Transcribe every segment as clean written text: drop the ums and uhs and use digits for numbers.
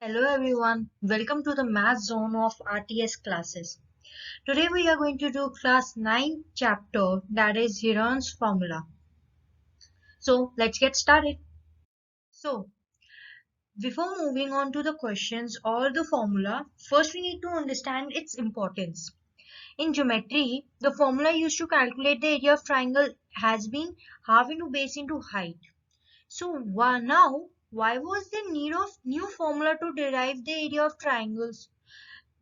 Hello everyone, welcome to the math zone of RTS classes. Today we are going to do class 9 chapter, that is Heron's formula. So let's get started. So before moving on to the questions or the formula, first we need to understand its importance. In geometry, the formula used to calculate the area of triangle has been half into base into height. So why was the need of new formula to derive the area of triangles?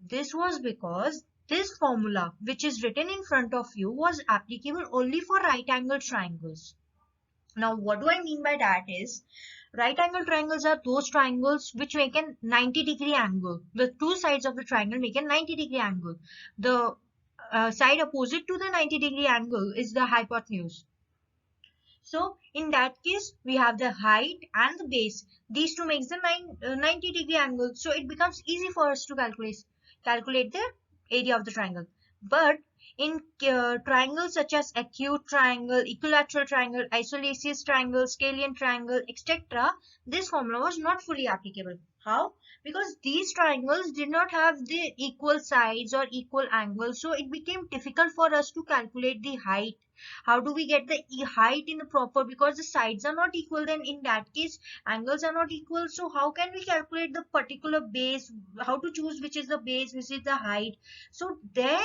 This was because this formula, which is written in front of you, was applicable only for right angle triangles. Now, what do I mean by that is, right angle triangles are those triangles which make a 90-degree angle. The two sides of the triangle make a 90-degree angle. The side opposite to the 90-degree angle is the hypotenuse. So in that case, we have the height and the base. These two makes the 90-degree angle. So it becomes easy for us to calculate the area of the triangle. But in triangles such as acute triangle, equilateral triangle, isosceles triangle, scalene triangle, etc., this formula was not fully applicable. How? Because these triangles did not have the equal sides or equal angles, so it became difficult for us to calculate the height. How do we get the height in the proper, because the sides are not equal, then in that case angles are not equal, so how can we calculate the particular base, how to choose which is the base, which is the height? So there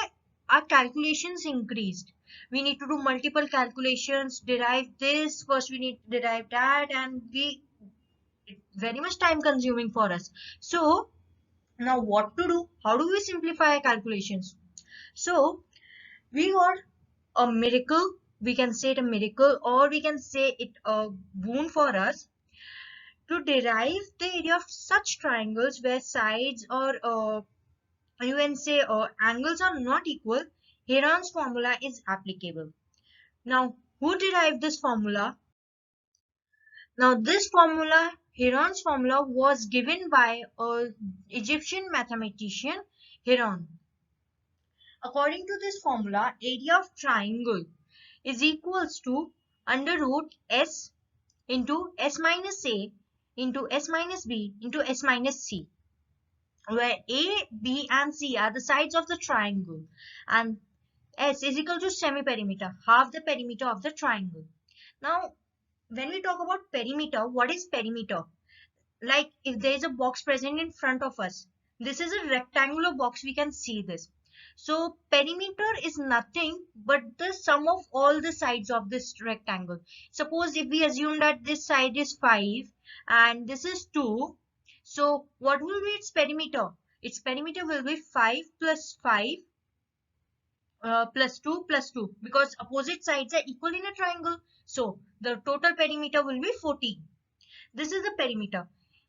our calculations increased. We need to do multiple calculations, derive this first, we need to derive that, and we very much time consuming for us. So now what to do, how do we simplify our calculations? So we got a miracle, we can say it a miracle, or we can say it a boon for us to derive the area of such triangles where sides or you can say angles are not equal. Heron's formula is applicable. Now who derived this formula? Now this formula, Heron's formula, was given by a Egyptian mathematician Heron. According to this formula, area of triangle is equals to under root s into s minus a into s minus b into s minus c, where a, b and c are the sides of the triangle and s is equal to semi-perimeter, half the perimeter of the triangle. Now when we talk about perimeter, what is perimeter? Like if there is a box present in front of us, this is a rectangular box, we can see this. So perimeter is nothing but the sum of all the sides of this rectangle. Suppose if we assume that this side is 5 and this is 2, so what will be its perimeter? Its perimeter will be 5 plus 5 plus 2 plus 2, because opposite sides are equal in a triangle. So the total perimeter will be 14. This is the perimeter.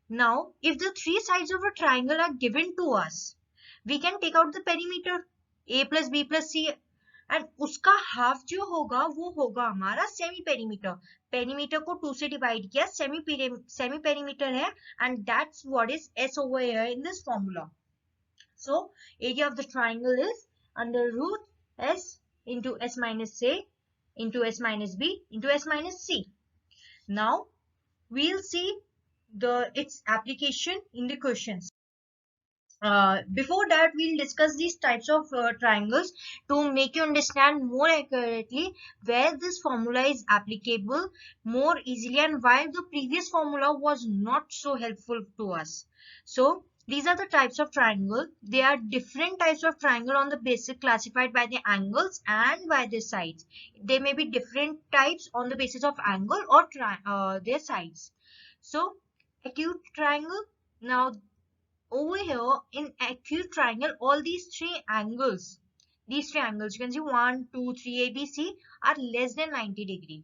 Now, if the three sides of a triangle are given to us, we can take out the perimeter a plus b plus c, and उसका half जो होगा वो होगा हमारा semi perimeter. Perimeter को 2 से divide किया, semi perimeter है, and that's what is s over here in this formula. So area of the triangle is under root s into s minus a into s minus b into s minus c. Now we'll see its application in the questions. Before that, we'll discuss these types of triangles to make you understand more accurately where this formula is applicable more easily and why the previous formula was not so helpful to us. So these are the types of triangle. They are different types of triangle on the basis classified by the angles and by their sides. They may be different types on the basis of angle or their sides. So acute triangle. Now over here in acute triangle, all these three angles, you can see 1 2 3 ABC, are less than 90 degree.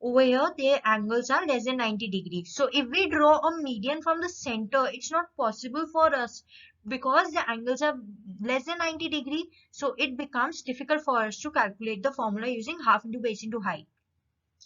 Over here their angles are less than 90 degrees. So if we draw a median from the center, it's not possible for us because the angles are less than 90 degree. So it becomes difficult for us to calculate the formula using half into base into height.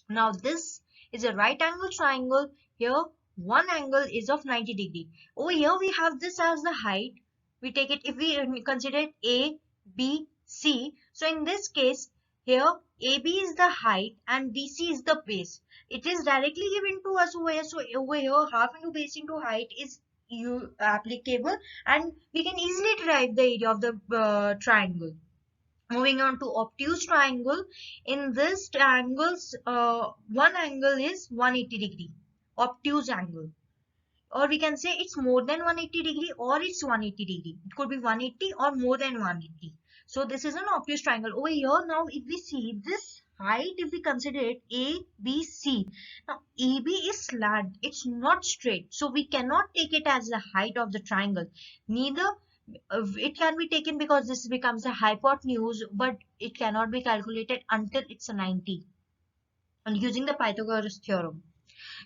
Now this is a right angle triangle. Here one angle is of 90 degree. Over here we have this as the height. We take it, if we consider it A, B, C. So in this case here AB is the height and BC is the base. It is directly given to us over here. So over here half into base into height is applicable, and we can easily derive the area of the triangle. Moving on to obtuse triangle. In this triangles, one angle is 180 degree, obtuse angle. Or we can say it's more than 180 degree or it's 180 degree. It could be 180 or more than 180. So this is an obtuse triangle. Over here now, if we see this height, if we consider it A, B, C. Now AB is slant, it's not straight. So we cannot take it as the height of the triangle. Neither it can be taken because this becomes a hypotenuse, but it cannot be calculated until it's a 90 and using the Pythagoras theorem.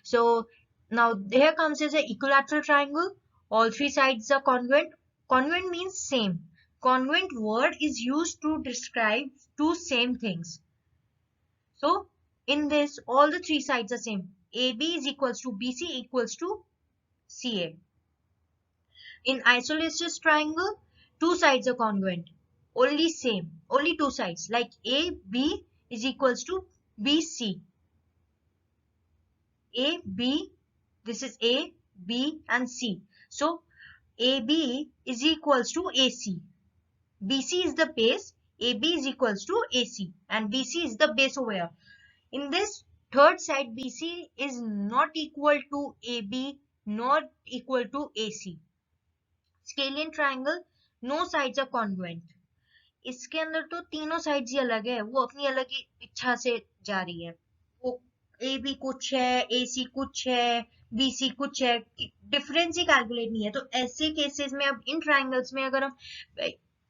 So now here comes as an equilateral triangle. All three sides are congruent. Congruent means same. Congruent word is used to describe two same things. So in this, all the three sides are same. AB is equals to BC equals to CA. In isosceles triangle, two sides are congruent. Only same. Only two sides. Like AB is equals to BC. A, B, this is A, B and C. So AB is equals to AC. BC is the base, AB is equals to AC and BC is the base over here. In this third side, BC is not equal to AB, not equal to AC. Scalene triangle, no sides are congruent. इसके अंदर तो तीनों sides ही अलग है, वो अपनी अलग ही इच्छा से जा रही है. वो ए बी कुछ है, ए सी कुछ है, बी सी कुछ है, डिफरेंस ही कैलकुलेट नहीं है. तो ऐसे केसेस में अब इन ट्राइंगल्स में अगर हम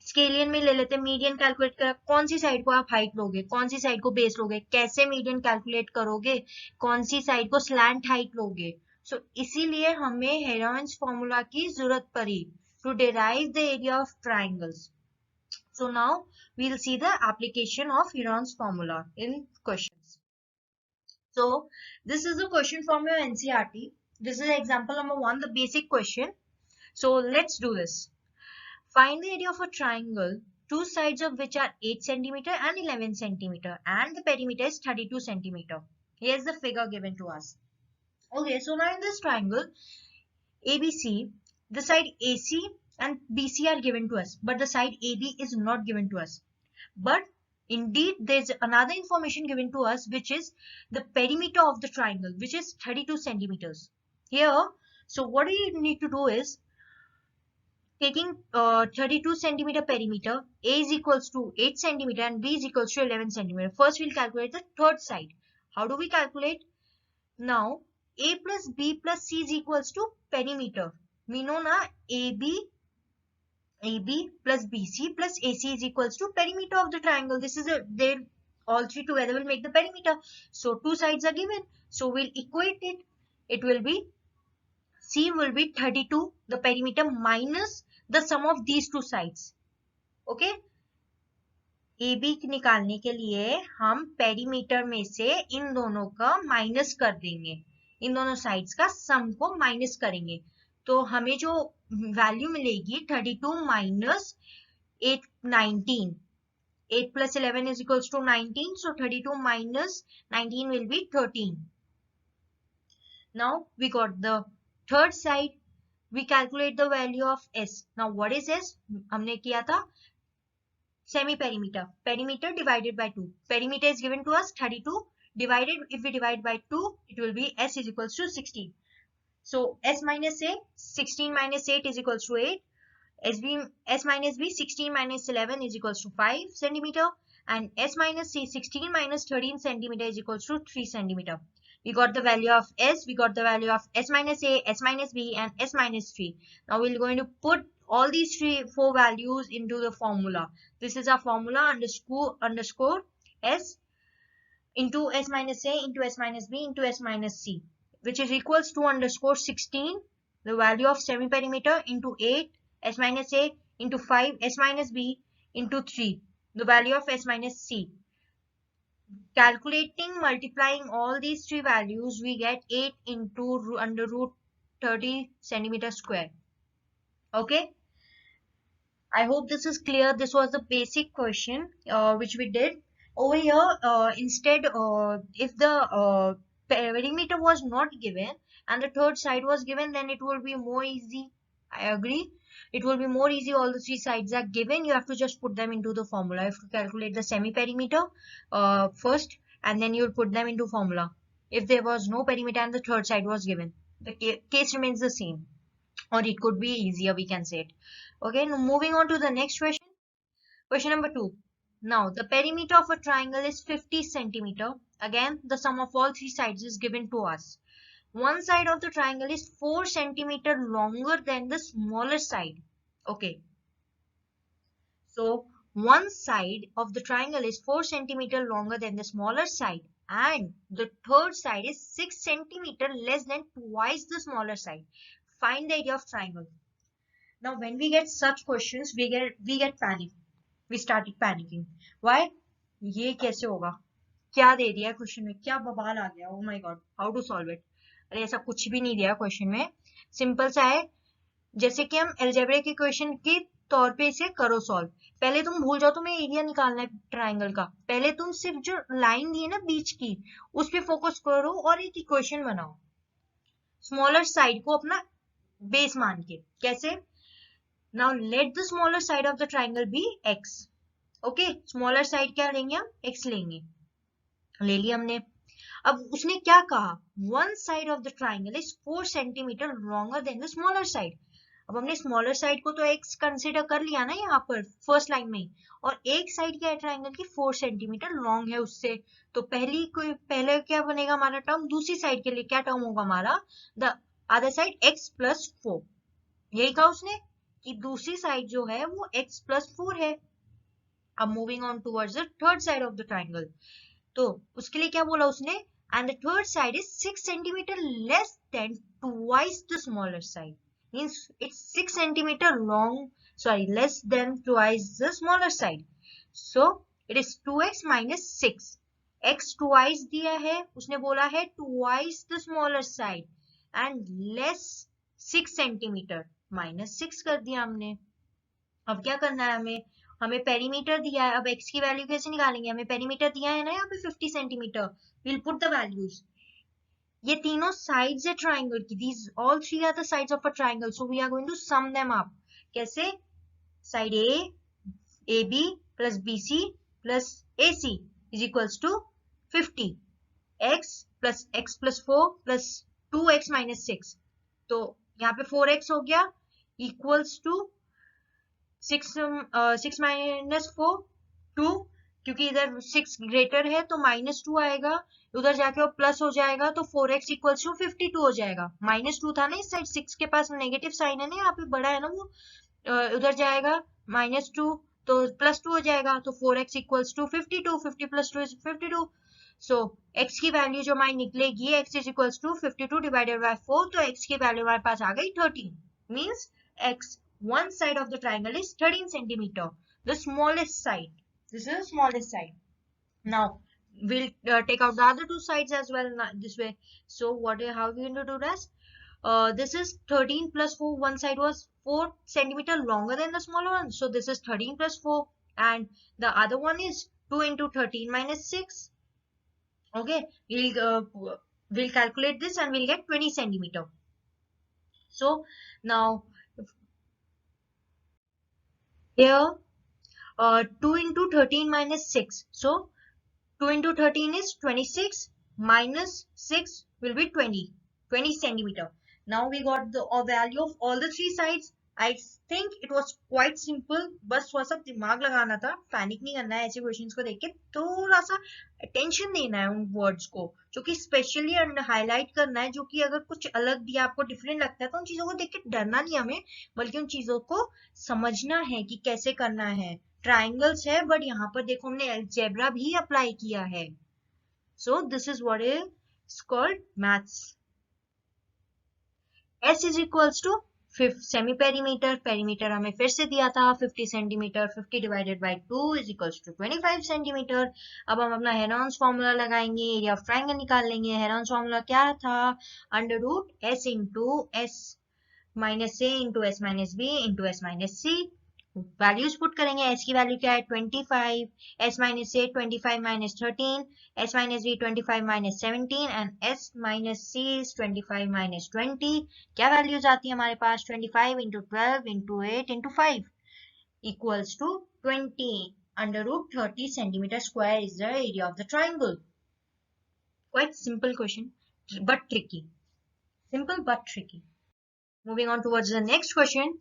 स्केलियन में ले लेते हैं, मीडियन कैलकुलेट कर, कौन सी साइड को आप हाइट लोगे, कौन सी साइड को बेस लोगे, कैसे मीडियन कैलकुलेट करोगे, कौन सी साइड को स्लैंट हाइट लोगे. सो इसीलिए हमें हेरोइन्स फॉर्मूला की जरूरत पड़ी to derive the area of triangles. So now we'll see the application of Heron's formula in questions. So this is the question from your NCERT. This is example number 1, the basic question. So let's do this. Find the area of a triangle, two sides of which are 8 cm and 11 cm and the perimeter is 32 cm. Here's the figure given to us. Okay, so now in this triangle ABC, the side AC and BC are given to us, but the side AB is not given to us. But indeed there's another information given to us, which is the perimeter of the triangle, which is 32 centimeters here. So what we need to do is, taking 32 centimeter perimeter, A is equals to 8 centimeter and B is equals to 11 centimeter. First we'll calculate the third side. How do we calculate? Now A plus B plus C is equals to perimeter. We know now AB plus BC plus AC is equals to perimeter of the triangle. This is they all three together will make the perimeter. So two sides are given. So we'll equate it. It will be C will be 32, the perimeter, minus the sum of these two sides. Okay. AB निकालने के लिए हम perimeter में से इन दोनों का minus कर देंगे, इन दोनों साइड्स का सम को माइनस करेंगे. तो हमें जो वैल्यू मिलेगी 32 minus 8, 19. 8 plus 11 is equals to 19. So 32 minus 19 will be 13. Now we got the third side. We calculate the value of S. Now what is S? हमने किया था semi perimeter. Perimeter divided by 2. Perimeter is given to us 32. Divided, if we divide by 2, it will be S is equals to 16. So S minus A, 16 minus 8 is equals to 8. S minus B, 16 minus 11 is equals to 5 centimeter. And S minus C, 16 minus 13 centimeter is equals to 3 centimeter. We got the value of S, we got the value of S minus A, S minus B and S minus 3. Now we're going to put all these four values into the formula. This is our formula, underscore S into S minus A into S minus B into S minus C, which is equals to underscore 16, the value of semi perimeter, into 8, S minus A, into 5, S minus B, into 3, the value of S minus C. Calculating, multiplying all these three values, we get 8 into under root 30 centimeter square. Okay. I hope this is clear. This was the basic question which we did. Over here, instead, if the perimeter was not given and the third side was given, then it will be more easy. I agree. It will be more easy. All the three sides are given. You have to just put them into the formula. You have to calculate the semi-perimeter first, and then you'll put them into formula. If there was no perimeter and the third side was given, the case remains the same. Or it could be easier, we can say it. Okay, now moving on to the next question. Question number 2. Now, the perimeter of a triangle is 50 centimeter. Again, the sum of all three sides is given to us. One side of the triangle is 4 centimeter longer than the smaller side. Okay. So, one side of the triangle is 4 centimeter longer than the smaller side, and the third side is 6 centimeter less than twice the smaller side. Find the area of triangle. Now, when we get such questions, we get panic. We started panicking. Why? ये कैसे होगा? क्या दे दिया question में? क्या बवाल आ गया? Oh my God! How to solve it? अरे ऐसा कुछ भी नहीं दिया क्वेश्चन में. सिंपल सा है, जैसे कि हम अलजेब्रा के क्वेश्चन के तौर पे इसे करो सॉल्व. पहले तुम भूल जाओ तुम्हें एरिया निकालना है ट्राइंगल का. पहले तुम सिर्फ जो लाइन दी है ना बीच की, उस पे फोकस करो और एक इक्वेशन बनाओ स्मॉलर साइड को अपना बेस मान के. कैसे? Now let the smaller side of the triangle be x. Okay, smaller side क्या लेंगे हम? x लेंगे. ले लिया हमने. अब उसने क्या कहा? One side of the triangle is 4 centimeter longer than the smaller side. अब हमने स्मॉलर साइड को तो x कंसिडर कर लिया ना यहाँ पर फर्स्ट लाइन में, और एक साइड क्या है ट्राइंगल की? 4 सेंटीमीटर लॉन्ग है उससे. तो पहले क्या बनेगा हमारा टर्म? दूसरी साइड के लिए क्या टर्म होगा हमारा? The other side x plus 4. यही कहा उसने कि दूसरी साइड जो है वो x plus 4 है. अब moving on towards the third side of the triangle, तो उसके लिए क्या बोला उसने? And the third side is 6 centimetre less than twice the smaller side. Means it's 6 centimeter long, sorry, less than twice the smaller side. So it is 2x minus 6. x twice दिया है, उसने बोला है twice the smaller side and less 6 centimeter. minus 6 कर दिया हमने. अब क्या करना है हमें? हमें पेरीमीटर दिया है. अब x की वैल्यू कैसे निकालेंगे? हमें पेरीमीटर दिया है ना यहाँ पे 50 centimetre. We'll put the values. ये तीनों sides है triangle की. These all three are the sides of a triangle. So we are going to sum them up. कैसे? Side A, AB plus BC plus AC is equals to 50. X plus 4 plus 2x minus 6. तो यहाँ पे 4x हो गया equals to 6 minus 4 2, क्योंकि इधर 6 greater है तो -2 आएगा. उधर जाके वो प्लस हो जाएगा तो 4x इक्वल्स टू 52 हो जाएगा. -2 था ना इस साइड, 6 के पास नेगेटिव साइन है ना यहाँ पे, बड़ा है ना वो, उधर जाएगा -2 तो +2 हो जाएगा. तो 4x equals to 52. 50 plus 2 is 52. So x की वैल्यू जो हमारी निकलेगी, x is equals to 52 divided by 4. तो x की वैल्यू हमारे पास आ गई 13. Means x one side of the triangle is 13 centimeter, the smallest side. This is the smallest side. Now we'll take out the other two sides as well this way. So how are we going to do this? This is 13 plus 4. One side was 4 centimeter longer than the smaller one, so this is 13 plus 4, and the other one is 2 into 13 minus 6. Okay, we'll calculate this and we'll get 20 centimeter. So now here 2 into 13 minus 6. So 2 into 13 is 26 minus 6 will be 20 centimeter. Now we got the value of all the three sides. I think it was quite simple. बस थोड़ा सा दिमाग लगाना था, panic नहीं करना है ऐसे क्वेश्चंस को देख के. थोड़ा सा अटेंशन देना है उन वर्ड्स को जो कि स्पेशली हाईलाइट करना है, जो कि अगर कुछ अलग दिया आपको डिफरेंट लगता है तो उन चीजों को देख के डरना नहीं हमें, बल्कि उन चीजों को समझना है कि कैसे करना है. ट्राइंगल्स है बट यहाँ पर देखो हमने अलजेब्रा भी अप्लाई किया है. So this is what is called maths. S is equals to semi perimeter. Perimeter हमें फिर से दिया था 50 centimetre. 50 divided by 2 is equals to 25 centimetre. अब हम अपना हेरोन्स फॉर्मूला लगाएंगे, एरिया ऑफ ट्राइंगल निकाल लेंगे. हेरोन्स फॉर्मूला क्या था? Under root S into S minus A into S minus B into S minus C values put करेंगे। S की वैल्यू क्या है 25, S minus A 25 minus 13, S minus B 25 minus 17 and S minus C is 25 minus 20। क्या values आती है हमारे पास 25 into 12 into 8 into 5 equals to 20 under root 30 centimeter square is the area of the triangle. Quite simple question but tricky. Simple but tricky. Moving on towards the next question.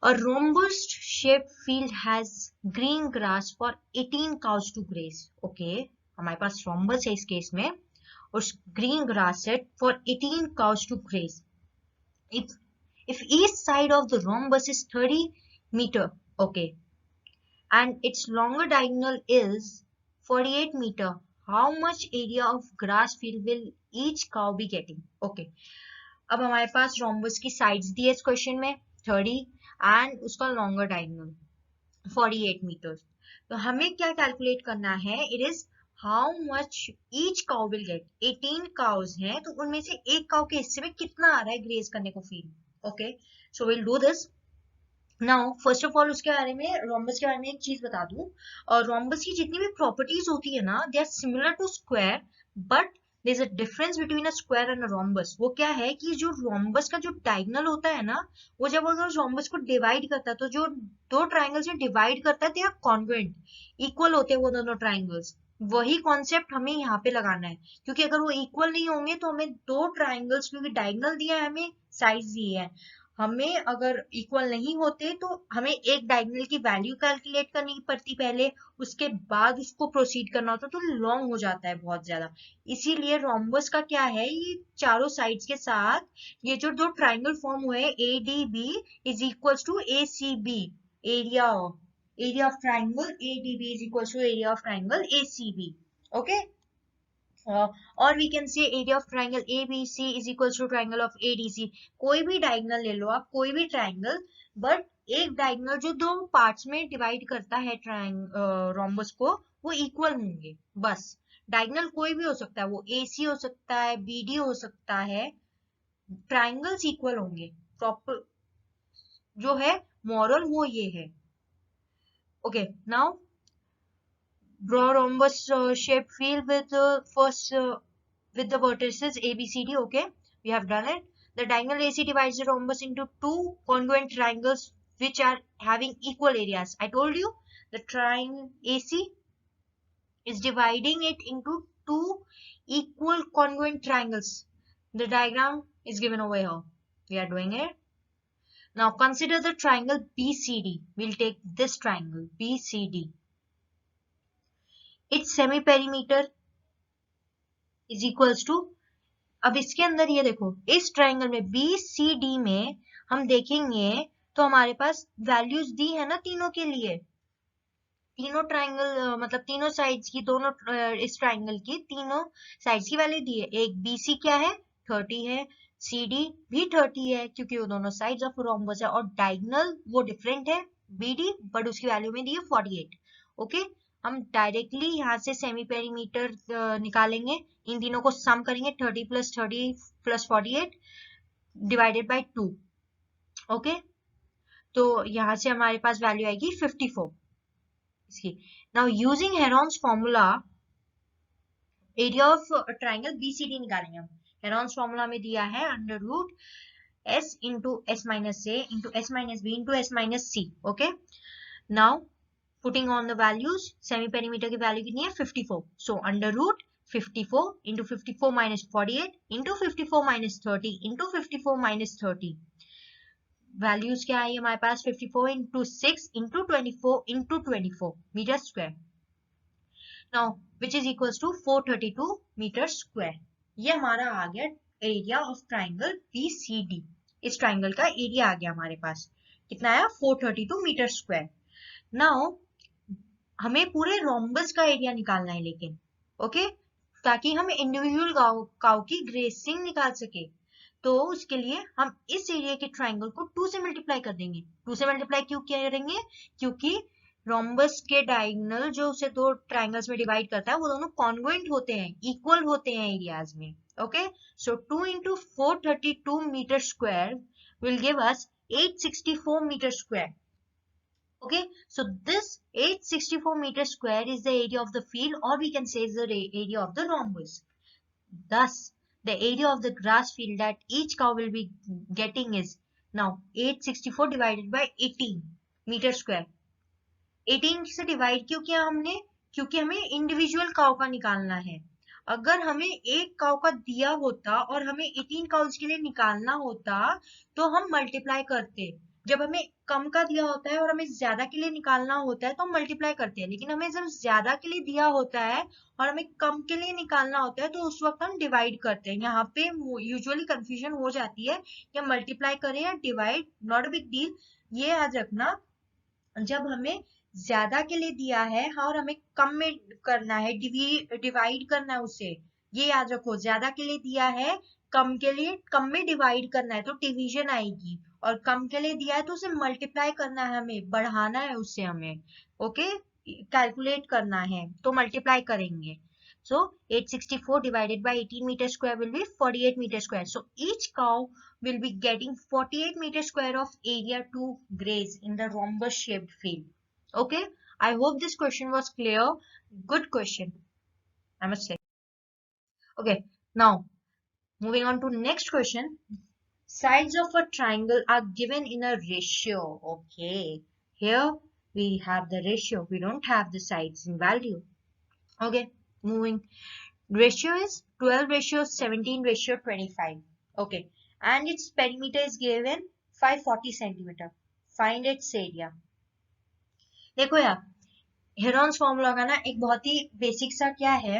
A rhombus shaped field has green grass for 18 cows to graze. Okay, हमारे पास rhombus है इस case में और green grass है for 18 cows to graze. If each side of the rhombus is 30 meter, okay, and its longer diagonal is 48 meter, how much area of grass field will each cow be getting? Okay, अब हमारे पास rhombus की sides दी है इस question में 30 and उसका longer diagonal 48 metre. तो हमें क्या कैलकुलेट करना है, it is how much each cow will get. 18 cows हैं तो उनमें से एक काउ के हिस्से में कितना आ रहा है ग्रेज करने को field. Okay, so will do this now. First of all उसके बारे में, रोम्बस के बारे में एक चीज बता दूं, और रोम्बस की जितनी भी प्रॉपर्टीज होती है ना, they are similar to square but there is a difference between a square and a rhombus. वो क्या है कि जो रोम्बस का जो डायगोनल होता है ना, वो जब अगर रोम्बस को डिवाइड करता है तो जो दो ट्राइंगल्स में डिवाइड करता है दे आर कॉन्ग्रुएंट, इक्वल होते हैं वो दोनों ट्राइंगल्स। वही कॉन्सेप्ट हमें यहाँ पे लगाना है, क्योंकि अगर वो इक्वल नहीं होंगे तो हमें दो ट्राइंगल्स, क्योंकि डायगोनल दिया है हमें, साइज दिए है, हमें अगर इक्वल नहीं होते तो हमें एक डायगोनल की वैल्यू कैलकुलेट करनी पड़ती पहले, उसके बाद उसको प्रोसीड करना होता तो लॉन्ग हो जाता है बहुत ज्यादा। इसीलिए रोम्बस का क्या है, ये चारों साइड्स के साथ ये जो दो ट्राइंगल फॉर्म हुए A D B is equals to A C B, area of triangle A D B is equals to area of triangle A C B. Okay, और we can say area of triangle ABC is equal to triangle of ADC। कोई भी diagonal ले लो आप, कोई भी triangle, but एक diagonal जो दो पार्ट्स में डिवाइड करता है रोम्बस को, वो इक्वल होंगे। बस डायगोनल कोई भी हो सकता है, वो AC हो सकता है, BD हो सकता है, ट्राइंगल्स इक्वल होंगे। प्रॉपर जो है मॉरल वो ये है। Okay, now draw rhombus shaped field with first with the vertices ABCD. Okay, we have done it. The diagonal AC divides the rhombus into two congruent triangles which are having equal areas. I told you the triangle AC is dividing it into two equal congruent triangles. The diagram is given over here. We are doing it. Now consider the triangle BCD. We'll take this triangle BCD. Its semi perimeter is equals to, अब इसके अंदर ये देखो, इस triangle में BCD में हम देखेंगे तो हमारे पास वैल्यूज दी है ना तीनों के लिए, तीनों ट्राइंगल मतलब तीनों साइड्स की, दोनों इस ट्राइंगल की तीनों साइड्स की वैल्यू दी है। एक BC क्या है 30 है, CD भी 30 है क्योंकि वो दोनों साइड्स ऑफ रोम्बस है, और डायगोनल वो डिफरेंट है BD बट उसकी वैल्यू में दी है 48। ओके, हम डायरेक्टली यहाँ से सेमी पेरीमीटर निकालेंगे, इन तीनों को सम करेंगे 30 प्लस 48 डिवाइडेड बाय 2। ओके, तो यहाँ से हमारे पास वैल्यू आएगी 54 इसकी। Now using Heron's formula area of triangle BCD निकालेंगे हम। हेरॉन्स फॉर्मूला में दिया है under root S into S minus A into S minus B into S minus C। Okay, now putting on the values, semi perimeter की value कितनी है 54, so under root 54 into 54 minus 48 into 54 minus 30 into 54 minus 30, values क्या आई हमारे पास 54 into 6 into 24 into 24 metre square, now which is equals to 432 metre square. ये हमारा आ गया एरिया ऑफ ट्राइंगल BCD। इस ट्राइंगल का एरिया आ गया हमारे पास, कितना आया 432 मीटर स्क्वायर। नाउ हमें पूरे रोम्बस का एरिया निकालना है लेकिन, ओके, ताकि हम इंडिविजुअल काउ की ग्रेसिंग निकाल सके। तो उसके लिए हम इस एरिया के ट्राइंगल को 2 से मल्टीप्लाई कर देंगे। 2 से मल्टीप्लाई क्यों करेंगे, क्योंकि रोम्बस के डायगोनल जो उसे दो ट्राइंगल्स में डिवाइड करता है वो दोनों कॉन्ग्रुएंट होते हैं, इक्वल होते हैं एरियाज में। Okay, so 2 into 432 metre square will give us 864 metre square. Okay, so this 864 meter square is the area of the field, or we can say is the area of the rhombus. Thus, the area of the grass field that each cow will be getting is now 864 divided by 18 meter square. 18 से divide क्यों किया हमने? क्योंकि हमें individual cow का निकालना है. अगर हमें एक काउ का दिया होता और हमें 18 काउज के लिए निकालना होता तो हम मल्टीप्लाई करते. जब हमें कम का दिया होता है और हमें ज्यादा के लिए निकालना होता है तो हम मल्टीप्लाई करते हैं, लेकिन हमें जब ज्यादा के लिए दिया होता है और हमें कम के लिए निकालना होता है तो उस वक्त हम डिवाइड करते हैं. यहाँ पे यूजुअली कंफ्यूजन हो जाती है कि हम मल्टीप्लाई करें या divide. Not a big deal. ये याद रखना, जब हमें ज्यादा के लिए दिया है और हमें कम में करना है, डिवाइड करना है उसे, ये याद रखो. ज्यादा के लिए दिया है, कम के लिए कम में डिवाइड करना है तो डिवीजन आएगी, और कम के लिए दिया है तो उसे मल्टीप्लाई करना है, हमें बढ़ाना है उससे, हमें ओके कैलकुलेट करना है तो मल्टीप्लाई करेंगे. So 864 divided by 18 meter square will be 48 meter square. So each cow will be getting 48 meter square of area to graze in the rhombus shaped field. Okay, I hope this question was clear. Good question, I must say. Okay, now moving on to next question. Sides of a triangle are given in a ratio. Okay, here we have the ratio. We don't have the sides in value. Okay, moving. Ratio is 12 ratio 17 ratio 25. Okay, and its perimeter is given 540 centimeter. Find its area. देखो यार, Heron's formula का ना एक बहुत ही basic सा क्या है,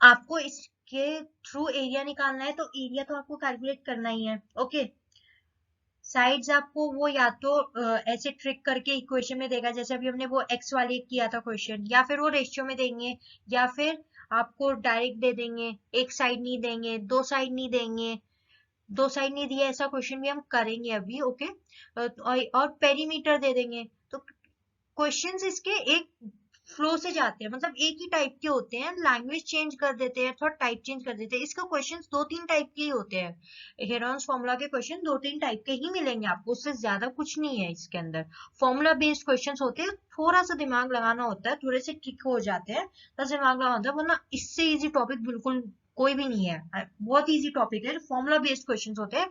आपको इसके थ्रू एरिया निकालना है तो एरिया तो आपको कैलकुलेट करना ही है. ओके, साइड्स आपको वो या तो ऐसे ट्रिक करके इक्वेशन में देगा, जैसे अभी हमने वो एक्स वाले किया था क्वेश्चन, या फिर वो रेशियो में देंगे, या फिर आपको डायरेक्ट दे देंगे. एक साइड नहीं देंगे, दो साइड नहीं देंगे, दो साइड नहीं दिया ऐसा क्वेश्चन भी हम करेंगे अभी. ओके, और पेरीमीटर दे देंगे. तो क्वेश्चंस इसके एक फ्लो से जाते हैं, मतलब एक ही टाइप के होते हैं, लैंग्वेज चेंज कर देते हैं, थोड़ा टाइप चेंज कर देते हैं. इसका क्वेश्चंस दो तीन टाइप के ही होते हैं. हेरॉन्स फॉर्मूला के क्वेश्चन दो तीन टाइप के ही मिलेंगे आपको, उससे ज्यादा कुछ नहीं है इसके अंदर. फॉर्मूला बेस्ड क्वेश्चंस होते हैं, थोड़ा सा दिमाग लगाना होता है, थोड़े से ट्रिक हो जाते हैं, बस दिमाग लगाना होता है, वरना इससे इजी टॉपिक बिल्कुल कोई भी नहीं है. बहुत इजी टॉपिक है, फॉर्मूला बेस्ड क्वेश्चन होते हैं.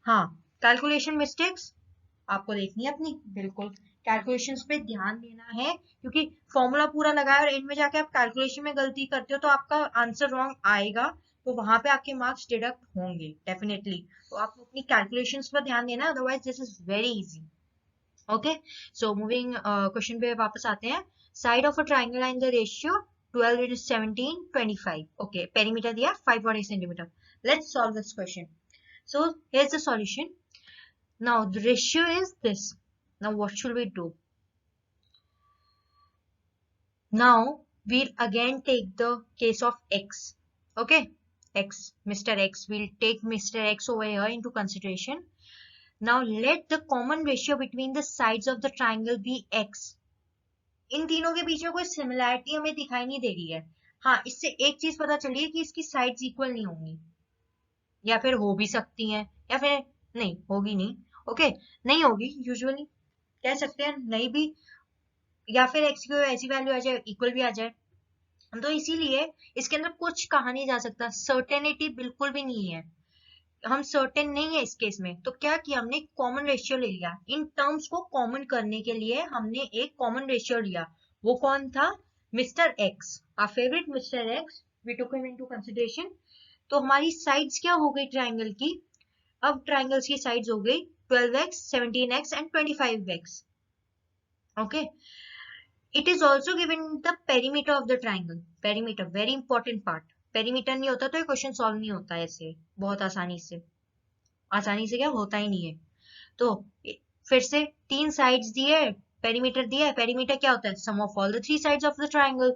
हाँ, कैलकुलेशन मिस्टेक्स आपको देखनी है अपनी, बिल्कुल कैलकुलेशंस पे ध्यान देना है, क्योंकि फॉर्मूला पूरा लगाया और एंड में जाके आप कैलकुलेशन में गलती करते हो तो आपका आंसर रॉन्ग आएगा, तो वहां पे आपके मार्क्स डिडक्ट होंगे डेफिनेटली. तो आपको अपनी कैलकुलेशंस पर ध्यान देना, otherwise this is very easy. Okay, so moving question पे वापस आते हैं. Side of a triangle in the ratio 12 17 25. Okay, perimeter दिया 540 centimetre. Let's solve this question. So here's the solution. Now the ratio is this. Now what should we do? Now we'll again take the case of x. Okay, x, Mr. X. We'll take Mr. X over here into consideration. Now let the common ratio between the sides of the triangle be x. इन तीनों के बीच में कोई similarity हमें दिखाई नहीं दे रही है. हाँ, इससे एक चीज पता चली है कि इसकी साइड्स इक्वल नहीं होंगी, या फिर हो भी सकती हैं, या फिर नहीं होगी नहीं. ओके, नहीं होगी, यूजुअली कह सकते हैं नहीं भी, या फिर एक्स की ऐसी वैल्यू आ जाए इक्वल भी आ जाए. तो इसीलिए इसके अंदर कुछ कहा नहीं जा सकता, सर्टेनिटी बिल्कुल भी नहीं है, हम सर्टेन नहीं है इस केस में. तो क्या किया हमने, कॉमन रेशियो ले लिया. इन टर्म्स को कॉमन करने के लिए हमने एक कॉमन रेशियो लिया. वो कौन था? Mister X, our favourite mister X. We took him into consideration. तो हमारी साइड्स क्या हो गई ट्राइंगल की? अब ट्राइंगल्स की साइड्स हो गई 12x, 17x and 25x. Okay, it is also given the perimeter of the triangle. Perimeter very important part. Perimeter नहीं होता तो ये क्वेश्चन सॉल्व नहीं होता ऐसे बहुत आसानी से. आसानी से क्या होता ही नहीं है. तो फिर से तीन साइड्स दिए, पेरीमीटर दिया है. पेरीमीटर क्या होता है? Sum of all the three sides of the triangle.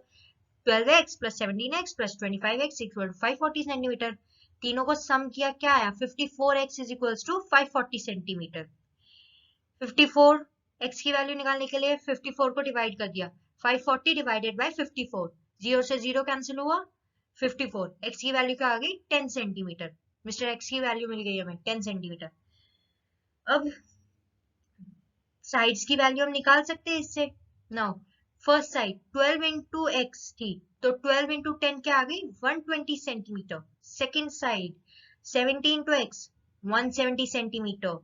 12x plus 17x plus 25x equal to 540 centimetre. तीनों को सम किया, क्या आया? 54x is equals to 540 centimetre. 54 x की वैल्यू निकालने के लिए 54 को डिवाइड कर दिया. 540 डिवाइडेड बाय 54, 0 से 0 कैंसिल हुआ. 54 x की वैल्यू क्या आ गई? 10 सेंटीमीटर. मिस्टर x की वैल्यू मिल गई हमें 10 सेंटीमीटर. अब साइड्स की वैल्यू हम निकाल सकते हैं इससे। Now first side 12 into x थी, तो 12 इंटू 10 क्या आ गई 120 centimetre. Second side 70 into x 170 centimetre.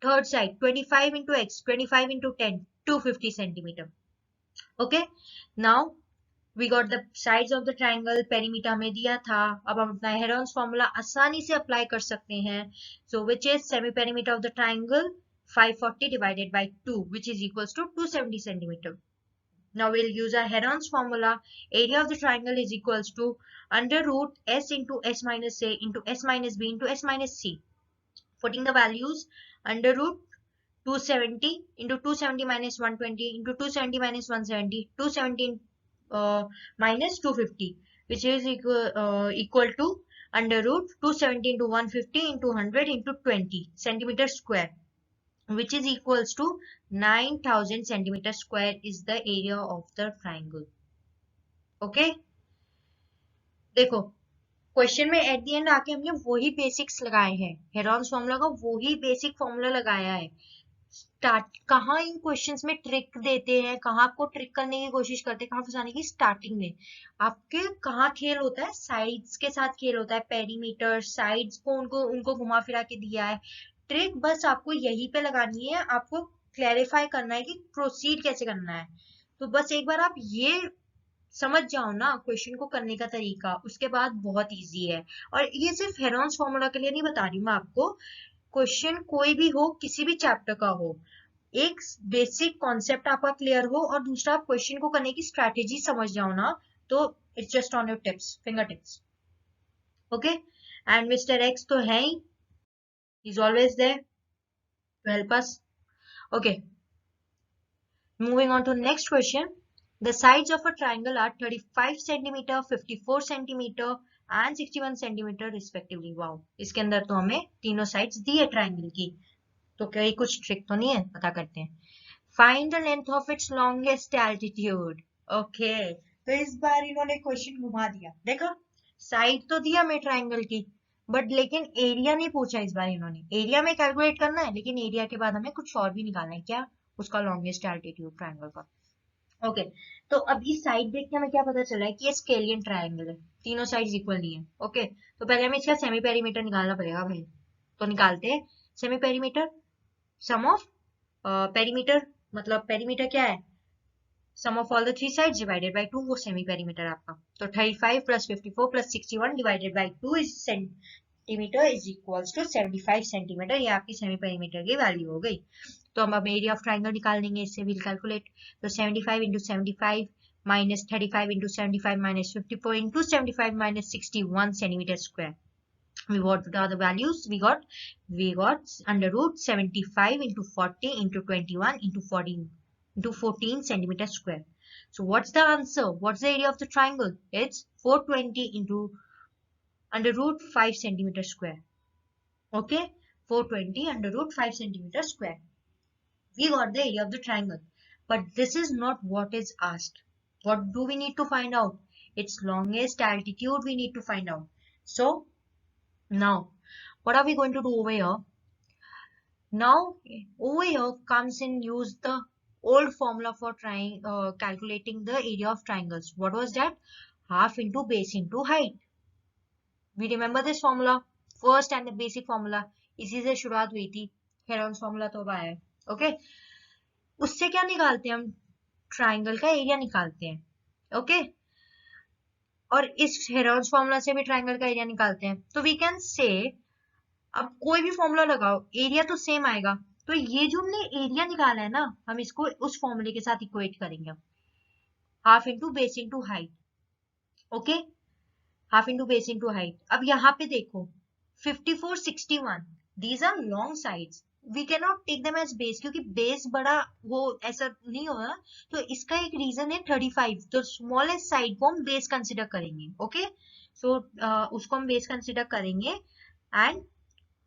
Third side 25 into x 25 into 10 250 centimetre. Okay, now we got the sides of the triangle, perimeter हमें दिया था। अब हम अपना हेरोन्स फॉर्मूला आसानी से अप्लाई कर सकते हैं। so which is semi perimeter of the triangle 540 divided by 2 which is equals to 270 centimeter. Now we'll use our Heron's formula. Area of the triangle is equals to under root s into s minus a into s minus b into s minus c. Putting the values, under root 270 into 270 minus 120 into 270 minus 170, 270 minus 250, which is equal to under root 270 into 150 into 100 into 20 centimeter square, which is equals to 9000 centimeter square is the area of the triangle. Okay, देखो question में at the end आके हमने वही basics लगाए हैं, Heron's formula का वही basic formula लगाया है। स्टार्ट कहाँ इन क्वेश्चंस में ट्रिक देते हैं, कहाँ आपको ट्रिक करने की कोशिश करते हैं, कहाँ फंसाने की, स्टार्टिंग में आपके कहाँ खेल होता है, साइड्स के साथ खेल होता है, पेरीमीटर साइड्स को उनको घुमा फिरा के दिया है। ट्रिक बस आपको यहीं पे लगानी है, आपको क्लैरिफाई करना है कि प्रोसीड कैसे करना है। तो बस एक बार आप ये समझ जाओ ना क्वेश्चन को करने का तरीका, उसके बाद बहुत इजी है। और ये सिर्फ हेरॉन्स फॉर्मूला के लिए नहीं बता रही मैं आपको, क्वेश्चन कोई भी हो, किसी भी चैप्टर का हो, एक बेसिक कॉन्सेप्ट आपका क्लियर हो और दूसरा आप क्वेश्चन को करने की स्ट्रैटेजी समझ जाओ ना, तो it's just on your tips, finger tips. Okay, and mister X तो है ही, is always there to help us. Okay, moving on to next question. The sides of a triangle are 35 centimeter, 54 centimeter and 61 centimeter respectively. Wow, इसके अंदर तो हमें तीनों sides दी है triangle की, तो कहीं कुछ ट्रिक तो नहीं है, पता करते हैं। Find the length of its longest altitude. Okay, तो इस बार इन्होंने क्वेश्चन घुमा दिया। देखा, साइड तो दिया हमें ट्राइंगल की, बट लेकिन एरिया नहीं पूछा इस बार इन्होंने। एरिया में कैलकुलेट करना है, लेकिन एरिया के बाद हमें कुछ और भी निकालना है। क्या? उसका लॉन्गेस्ट एल्टीट्यूड ट्राइंगल का। ओके, तो अभी साइड देख के हमें क्या पता चला है कि ये स्केलियन ट्राइंगल है, तीनों साइड्स इक्वल नहीं है। ओके, तो पहले हमें इसका सेमी पेरीमीटर निकालना पड़ेगा भाई, तो निकालते हैं। Semi perimeter sum of perimeter, मतलब पेरीमीटर क्या है, sum of all the three sides divided by 2, वो सेमी पेरीमीटर आपका। तो 35 plus 54 plus 61 divided by 2 is centimetre is equals to 75 centimetre. ये आपकी सेमी पेरीमीटर की वैल्यू हो गई। तो हम अब एरिया ऑफ ट्राइंगल निकाल देंगे, इससे विल कैलकुलेट। तो 75 into 75 minus 35 into 75 minus 54 into 75 minus 61 centimeter square. What are the values? We got under root 75 into 40 into 21 into 14 into 14 centimeter square. So what's the answer? What's the area of the triangle? It's 420 into under root 5 centimeter square. Okay, 420 under root 5 centimeter square. We got the area of the triangle, but this is not what is asked. What do we need to find out? Its longest altitude we need to find out. So now what are we going to do over here? Now over here comes in use the old formula for calculating the area of triangles. What was that? Half into base into height. We remember this formula, first and the basic formula. इसी से शुरुआत हुई थी, Heron's formula तो अब आया है। Okay, उससे क्या निकालते हैं हम? ट्राइंगल का एरिया निकालते हैं। ओके, और इस हेरॉन्स फॉर्मूला से भी ट्राइंगल का एरिया निकालते हैं। तो वी कैन से, अब कोई भी फॉर्मूला लगाओ, एरिया तो सेम आएगा। तो ये जो हमने एरिया निकाला है ना, हम इसको उस फॉर्मूले के साथ इक्वेट करेंगे। Half into base into height. Okay, half into base into height. अब यहाँ पे देखो 54, 61, these are long sides, we can not take them as base, क्योंकि बेस बड़ा वो ऐसा नहीं होगा। तो इसका एक रीजन है 35, तो स्मॉलेस्ट साइड को हम बेस कंसिडर करेंगे। ओके, सो उसको हम बेस कंसिडर करेंगे एंड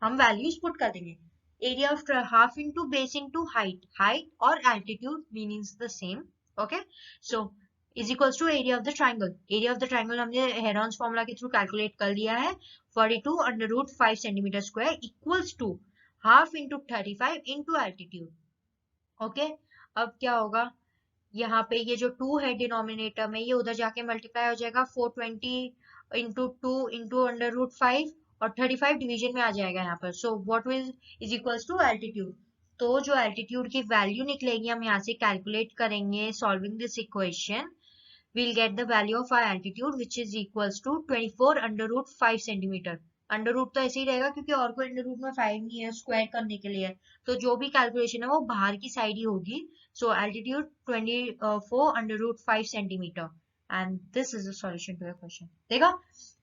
हम वैल्यूज पुट कर देंगे। Area of half into base into height, height और altitude means the same. Okay, so is equals to area of the triangle. Area of the triangle हमने Heron's formula के through calculate कर लिया है, 42 under root 5 centimetre square equals to half into 35 into altitude. Okay, अब क्या होगा, यहाँ पे ये जो 2 है डिनोमिनेटर में, ये उधर जाके मल्टीप्लाई हो जाएगा 420 इंटू 2 इंटू अंडर रूट 5, और 35 डिवीजन में आ जाएगा यहाँ पर. So what will is equals to altitude. तो जो एल्टीट्यूड की वैल्यू निकलेगी हम यहाँ से कैलकुलेट करेंगे solving this equation. we'll get the value of our altitude which is equals to 24 under root 5 centimeter. Under root तो ऐसे ही रहेगा क्योंकि और कोई अंडर रूट में 5 नहीं है, स्क्वायर करने के लिए. तो जो भी कैलकुलेशन है वो बाहर की साइड ही होगी. So altitude 24 under root 5 centimetre. And this is the solution to the question. देखा,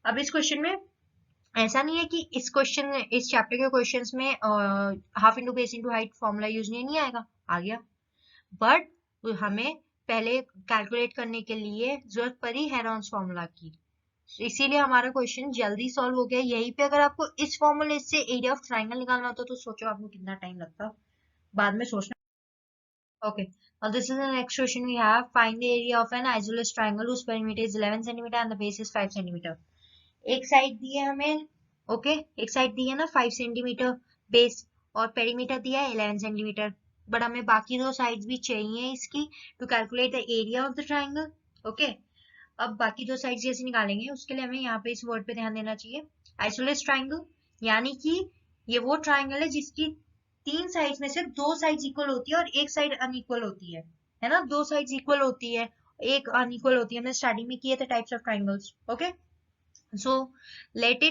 अब इस क्वेश्चन में ऐसा नहीं है कि इस चैप्टर के क्वेश्चंस में half into base into height formula use नहीं आएगा, आ गया. बट हमें पहले कैलकुलेट करने के लिए जरूरत पड़ी हेरॉन्स फॉर्मूला की, इसीलिए हमारा क्वेश्चन जल्दी सॉल्व हो गया. यहीं पे अगर आपको इस फॉर्मूले से एरिया ऑफ ट्राइंगल निकालना होता तो सोचो आपको कितना टाइम लगता, बाद में सोचना. Okay, now this is the next question we have. Find the area of an isosceles triangle whose perimeter is 11 cm and the base is 5 cm. एक साइड दी है हमें, ओके, एक साइड दी है ना 5 सेंटीमीटर बेस, और पेरीमीटर दिया है 11 centimetre. But हमें बाकी दो साइड्स भी चाहिए इसकी to calculate the area of the triangle. Okay, अब बाकी दो साइड्स कैसे निकालेंगे, उसके लिए हमें यहाँ पे इस वर्ड पे ध्यान देना चाहिए. आइसोलेस ट्राइंगल यानी कि ये वो ट्राइंगल है जिसकी 3 साइड्स में से 2 साइड्स इक्वल होती है और एक साइड अनइक्वल होती है ना. 2 साइड्स इक्वल होती है, एक अनइक्वल होती है. हमने स्टार्टिंग में किए थे types of triangles. Okay, so let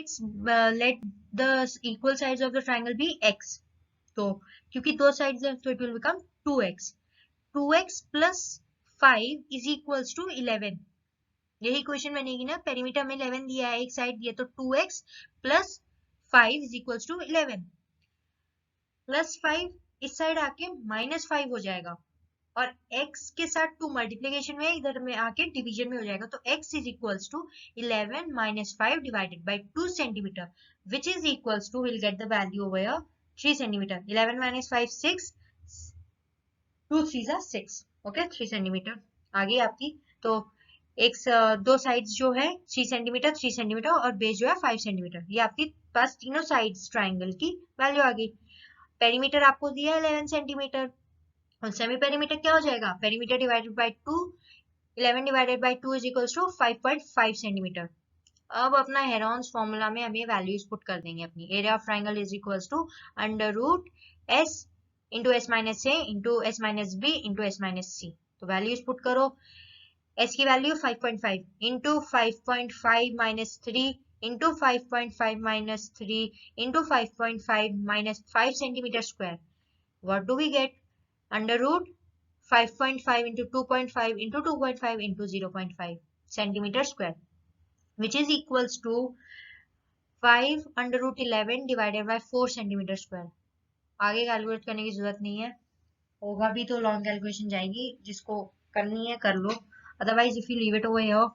the equal sides of the triangle be x. तो क्योंकि दो sides है तो it will become 2x. 2x plus 5 is equals to 11. यही इक्वेशन बनेगी ना, पेरीमीटर में 11 दिया है, एक साइड दिया, तो 2x plus 5 is equals to 11. Plus 5 इस साइड आके -5 हो जाएगा, और x के साथ 2 मल्टीप्लीकेशन में इधर में आके डिवीजन में हो जाएगा. तो x is equals to 11 minus 5 divided by 2 centimeter, which is equals to, we'll get the value over here, 3 centimeter. 11 minus 5 6, 2 3s are 6. Okay, 3 centimetre आ गई आपकी. तो एक दो साइड्स जो है 3 सेंटीमीटर 3 सेंटीमीटर और बेस जो है 5 सेंटीमीटर. ये आपकी पास तीनों साइड्स ट्राइंगल की वैल्यू आ गई. पेरीमीटर आपको दिया है 11 सेंटीमीटर, और सेमी पेरीमीटर क्या हो जाएगा, perimeter divided by 2, 11 divided by 2 is equals to 5.5 centimetre. अब अपना हेरॉन्स फॉर्मूला में हम ये वैल्यूज पुट कर देंगे अपनी. Area of triangle is equals to under root S into S minus A into S minus B into S minus C. तो values put करो. एस की value 5.5 into 5.5 minus 3 into 5.5 minus 3 into 5.5 minus 5 centimetre square. What do we get, under root 5.5 into 2.5 into 2.5 into 0.5 centimeter square, which is equals to 5 under root 11 divided by 4 centimeter square. आगे calculate करने की जरूरत नहीं है, होगा भी तो long calculation जाएगी, जिसको करनी है कर लो, otherwise if you leave it over here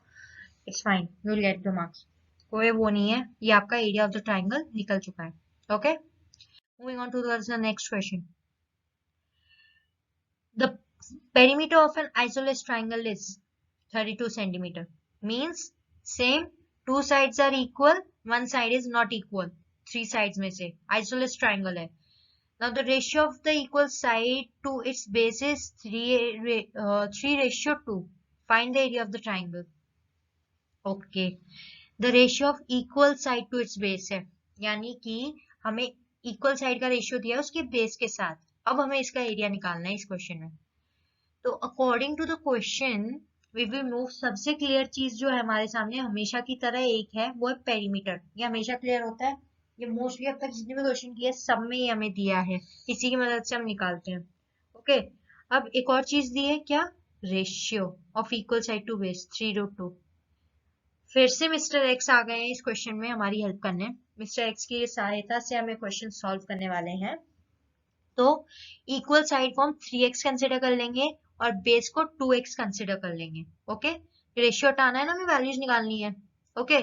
it's fine, you will get the marks. कोई वो नहीं है, ये आपका एरिया ऑफ द ट्राइंगल निकल चुका है. Okay, moving on to the next question. The perimeter of an isosceles triangle is 32 centimeter. Means same, two sides are equal, one side is not equal. Three sides में से isosceles triangle है. Now the ratio of the equal side to its base is 3:2. Find the area of the triangle. Okay. The ratio of equal side to its base है, यानी कि हमें equal side का ratio दिया है उसके base के साथ. अब हमें इसका एरिया निकालना है इस क्वेश्चन में. तो according to the question we will move. सबसे क्लियर चीज जो है हमारे सामने हमेशा की तरह एक है, वो है पेरीमीटर. ये हमेशा क्लियर होता है, ये मोस्टली अब तक जितने भी क्वेश्चन किए सब में ये हमें दिया है, इसी की मदद से हम निकालते हैं. ओके, अब एक और चीज दी है, क्या, ratio of equal side to base 3:2. फिर से मिस्टर एक्स आ गए हैं इस क्वेश्चन में हमारी हेल्प करने. मिस्टर एक्स की सहायता से हमें क्वेश्चन सॉल्व करने वाले हैं. तो इक्वल साइड को हम 3x कंसिडर कर लेंगे और बेस को 2x कंसिडर कर लेंगे. ओके, रेशियो हटाना है ना, हमें वैल्यूज निकालनी है. Okay,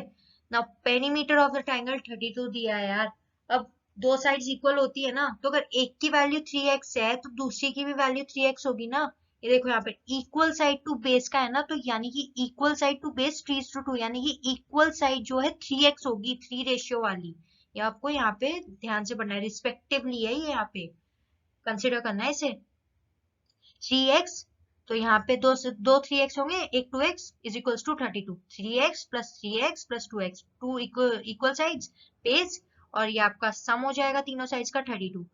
now perimeter of the triangle 32 दिया है यार. अब दो साइड्स इक्वल होती है ना, तो अगर एक की वैल्यू 3x है तो दूसरी की भी वैल्यू 3x होगी ना. ये देखो यहाँ पे इक्वल साइड टू बेस का है ना, तो यानी कि इक्वल साइड टू बेस 3:2, यानी कि इक्वल साइड जो है 3x होगी, 3 रेशियो वाली. ये आपको यहाँ पे ध्यान से पढ़ना है, रिस्पेक्टिवली है ये, यहाँ पे कंसिडर करना है इसे. 3x, तो यहाँ पे दो 3x होंगे, एक 2x is equals to 32, 3x plus 3x plus 2x, two equal sides base, और ये आपका सम हो जाएगा तीनों साइड्स का 32।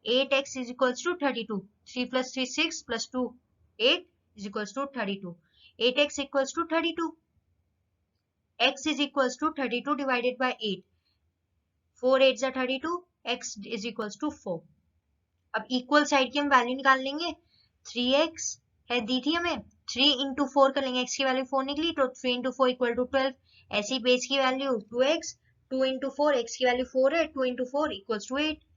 8x is equals to 32, 3 plus 3 6 plus 2 8 is equals to 32, 8x equals to 32, x is equals to 32 divided by 8, 4 8 जा 32, x is equals to 4। अब equal side की हम वैल्यू निकाल लेंगे, 3x है दी थी हमें, 3 इंटू 4 कर लेंगे, x की वैल्यू 4 निकली तो 3 इंटू 4 इक्वल टू 12, ऐसी बेस की वैल्यू 2x, 2 इंटू 4, x की वैल्यू 4 है, 2 into 4 equals to 8।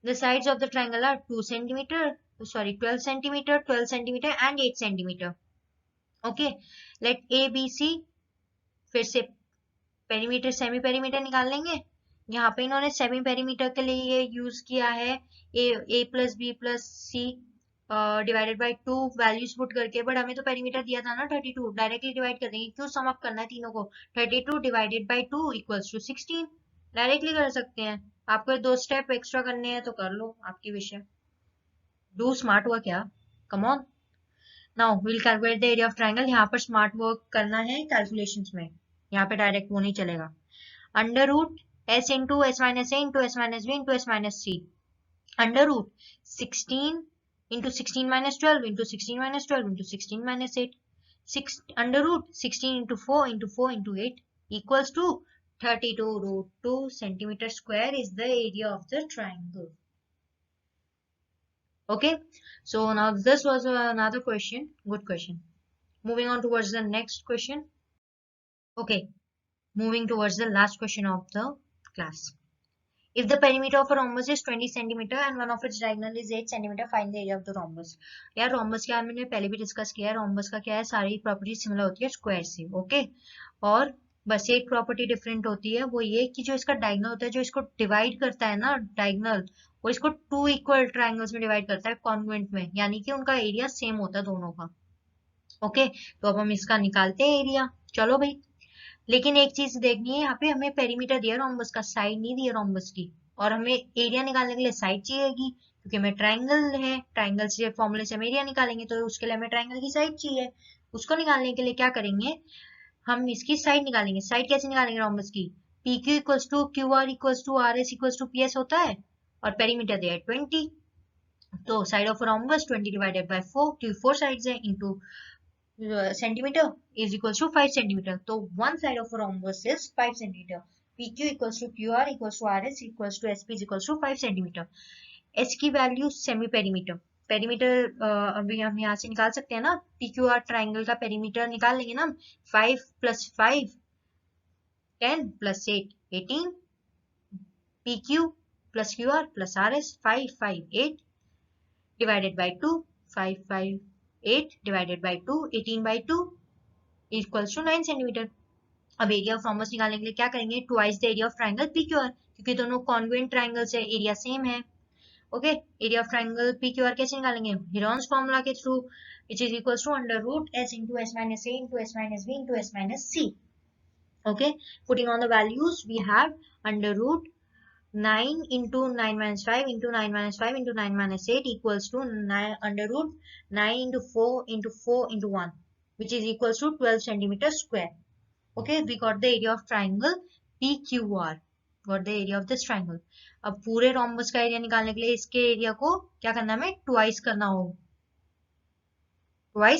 The sides of the triangle are 2 centimeter, sorry 12 centimeter, 12 centimeter and 8 centimeter. Okay, let A, B, C, फिर से perimeter semi perimeter निकाल लेंगे। यहाँ पे इन्होंने सेमी पेरीमीटर के लिए ये यूज किया है A plus B plus C divided by 2 values put करके, बट हमें तो पेरीमीटर दिया था ना 32, डायरेक्टली डिवाइड कर देंगे, क्यों सम अप करना है तीनों को, 32 divided by 2 equals to 16, directly कर सकते हैं। आपको 2 स्टेप एक्स्ट्रा करने हैं तो कर लो, आपकी विषय, डू स्मार्ट हुआ क्या, come on. Now will calculate the area of triangle, यहाँ पर स्मार्ट वर्क करना है कैलकुलेशंस में, यहाँ पे डायरेक्ट वो नहीं चलेगा। Under root s into S minus A into S minus B into S minus C, under root 16 into 16 minus 12 into 16 minus 12 into 16 minus 8, 6 under root 16 into 4 into 4 into 8 equals to 32 root 2 centimeter square is the area of the triangle. Okay, so now this was another question, good question. Moving on towards the next question. Okay, moving towards the last question of the class. If the perimeter of a rhombus is 20 centimeter and one of its diagonal is 8 centimeter, find the area of the rhombus. यार rhombus क्या हमने पहले भी discuss किया है, rhombus का क्या है, सारी प्रॉपर्टी सिमिलर होती है स्क्वायर से, ओके। और बस एक प्रॉपर्टी डिफरेंट होती है, वो ये कि जो इसका डायगोनल होता है, जो इसको डिवाइड करता है ना डायगोनल, वो इसको 2 इक्वल ट्राइंगल्स में डिवाइड करता है कॉन्वेंट में, यानी कि उनका एरिया सेम होता है दोनों का, ओके। तो अब हम इसका निकालते हैं एरिया, चलो भाई। लेकिन एक चीज देखनी है, यहाँ पे हमें पेरीमीटर दिया रोम्बस का, साइड नहीं दिया रोम्बस की, और हमें एरिया निकालने के लिए साइड चाहिएगी, क्योंकि हमें ट्राइंगल है, ट्राइंगल से फॉर्मूले से हम एरिया निकालेंगे, तो उसके लिए हमें ट्राइंगल की साइड चाहिए। उसको निकालने के लिए क्या करेंगे, हम इसकी साइड निकालेंगे। साइड कैसे निकालेंगे रोम्बस की, P Q equals to Q R equals to R S equals to P S होता है, और पेरीमीटर दिया है 20, तो side of rhombus 20 divided by 4, क्योंकि 4 साइड्स है, into centimeter is equals to 5 centimeter. So one side of a rhombus is 5 centimeter. PQ equals to QR equals to RS equals to SP is equals to 5 centimeter. S की value semi perimeter, perimeter अभी हम यहाँ से निकाल सकते हैं ना, PQR triangle का पेरीमीटर निकाल लेंगे ना, 5 plus 5 10 plus 8 18, PQ plus QR plus RS 5 5 8 divided by 2, 5 5 8 divided by 2, 18 by 2 equals to 9 centimeter. अब एरिया ऑफ रोम्बस निकालने के लिए क्या करेंगे, twice the area of triangle PQR, क्योंकि दोनों कॉन्वेंट ट्राइंगल्स है, एरिया सेम है, okay. Area of triangle PQR कैसे निकालेंगे, हेरोन्स फॉर्मूला के through, which is equals to under root s into s minus a into s minus b into s minus c, okay। Putting on the values, we have under root 9 into 9 minus 5 into 9 minus 5 into 9 minus 8 equals to 9 under root 9 into 4 into 4 into 1, which is equals to 12 centimeter square. Okay, we got the area of triangle PQR, got the area of this triangle. अब पूरे rhombus का area निकालने के लिए इसके area को क्या करना है, ट्वाइस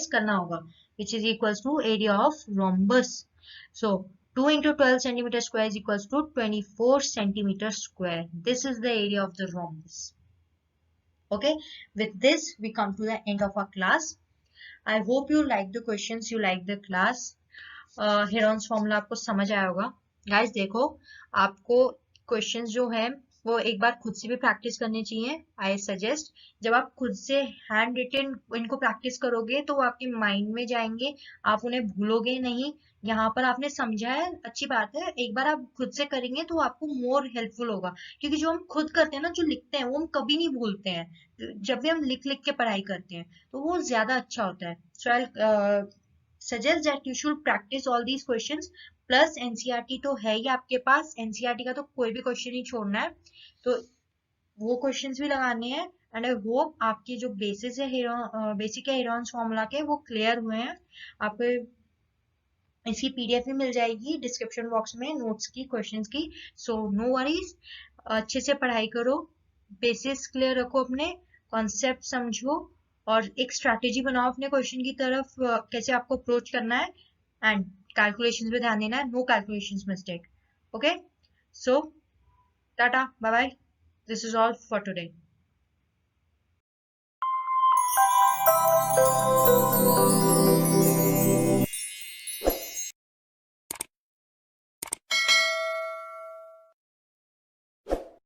करना होगा, which is equals to area of rhombus. So 2 into 12 centimeter square is equals to 24 centimeter square. This is the area of the rhombus. Okay, with this we come to the end of our class. I hope you like the questions, you like the class. Heron's formula आपको समझ आया होगा। Guys देखो, आपको questions जो है वो एक बार खुद से भी प्रैक्टिस करनी चाहिए। आई सजेस्ट, जब आप खुद से हैंड रिटन इनको प्रैक्टिस करोगे तो वो आपके माइंड में जाएंगे, आप उन्हें भूलोगे नहीं। यहाँ पर आपने समझा है, अच्छी बात है, एक बार आप खुद से करेंगे तो आपको मोर हेल्पफुल होगा, क्योंकि जो हम खुद करते हैं ना, जो लिखते हैं वो हम कभी नहीं भूलते हैं, जब भी हम लिख लिख के पढ़ाई करते हैं तो वो ज्यादा अच्छा होता है। सो आई suggest that you should practice all these questions, plus NCERT तो है ही आपके पास, NCERT का तो कोई भी क्वेश्चन नहीं छोड़ना है, तो वो क्वेश्चंस भी लगाने हैं, एंड आई होप आपके जो बेसिस है बेसिक है हेरोन्स फॉर्मूला के वो क्लियर हुए हैं। आपको इसकी पीडीएफ भी मिल जाएगी डिस्क्रिप्शन बॉक्स में नोट्स की क्वेश्चंस की। सो नो वरीज, अच्छे से पढ़ाई करो, बेसिस क्लियर रखो, अपने कॉन्सेप्ट समझो और एक स्ट्रैटेजी बनाओ अपने क्वेश्चन की तरफ, कैसे आपको अप्रोच करना है एंड कैलकुलेशंस पे ध्यान देना है, no calculations mistake. Okay, so tata bye bye, this is all for today.